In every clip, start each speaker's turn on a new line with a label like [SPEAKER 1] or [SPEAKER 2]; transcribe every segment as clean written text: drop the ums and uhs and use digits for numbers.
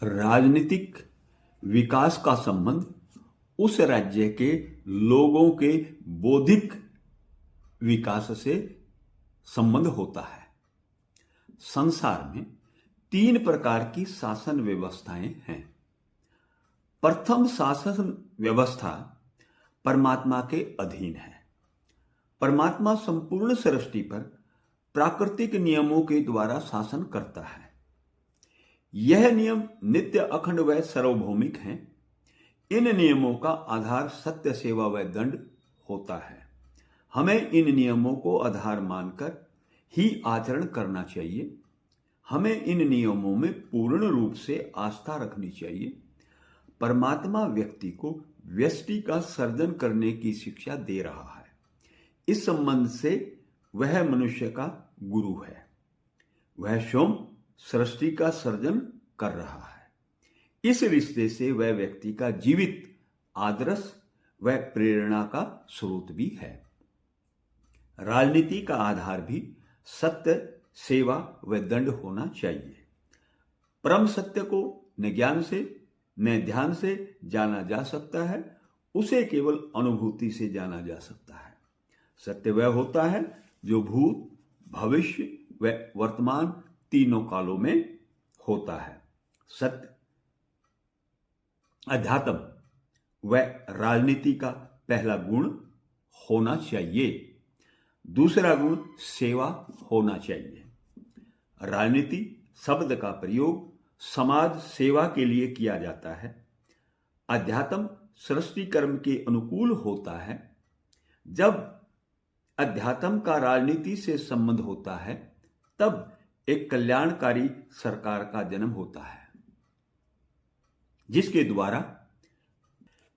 [SPEAKER 1] राजनीतिक विकास का संबंध उस राज्य के लोगों के बौद्धिक विकास से संबंध होता है। संसार में 3 प्रकार की शासन व्यवस्थाएं हैं। प्रथम शासन व्यवस्था परमात्मा के अधीन है। परमात्मा संपूर्ण सृष्टि पर प्राकृतिक नियमों के द्वारा शासन करता है। यह नियम नित्य, अखंड व सार्वभौमिक हैं। इन नियमों का आधार सत्य, सेवा व दंड होता है। हमें इन नियमों को आधार मानकर ही आचरण करना चाहिए। हमें इन नियमों में पूर्ण रूप से आस्था रखनी चाहिए। परमात्मा व्यक्ति को व्यष्टि का सर्जन करने की शिक्षा दे रहा है। इस संबंध से वह मनुष्य का गुरु है। वह स्वयं सृष्टि का सर्जन कर रहा है। इस रिश्ते से वह व्यक्ति का जीवित आदर्श व प्रेरणा का स्रोत भी है। राजनीति का आधार भी सत्य, सेवा व दंड होना चाहिए। परम सत्य को न ज्ञान से न ध्यान से जाना जा सकता है, उसे केवल अनुभूति से जाना जा सकता है। सत्य वह होता है जो भूत, भविष्य व वर्तमान तीनों कालों में होता है। सत्य, अध्यात्म व राजनीति का पहला गुण होना चाहिए। दूसरा गुण सेवा होना चाहिए। राजनीति शब्द का प्रयोग समाज सेवा के लिए किया जाता है। अध्यात्म सृष्टि कर्म के अनुकूल होता है। जब अध्यात्म का राजनीति से संबंध होता है, तब एक कल्याणकारी सरकार का जन्म होता है, जिसके द्वारा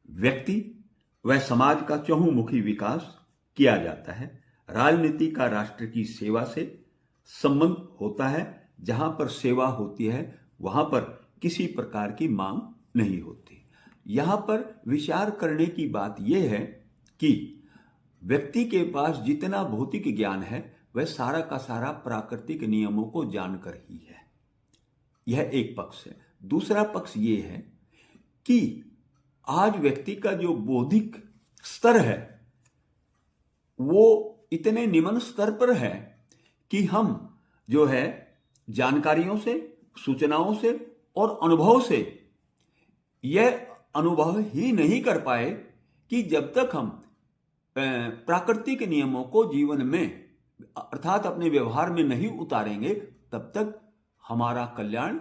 [SPEAKER 1] व्यक्ति व समाज का चहुमुखी विकास किया जाता है। राजनीति का राष्ट्र की सेवा से संबंध होता है। जहां पर सेवा होती है, वहां पर किसी प्रकार की मांग नहीं होती। यहां पर विचार करने की बात यह है कि व्यक्ति के पास जितना भौतिक ज्ञान है, वह सारा का सारा प्राकृतिक नियमों को जानकर ही है। यह एक पक्ष है। दूसरा पक्ष यह है कि आज व्यक्ति का जो बौद्धिक स्तर है, वो इतने निम्न स्तर पर है कि हम जो है जानकारियों से, सूचनाओं से और अनुभव से यह अनुभव ही नहीं कर पाए कि जब तक हम प्राकृतिक नियमों को जीवन में अर्थात अपने व्यवहार में नहीं उतारेंगे, तब तक हमारा कल्याण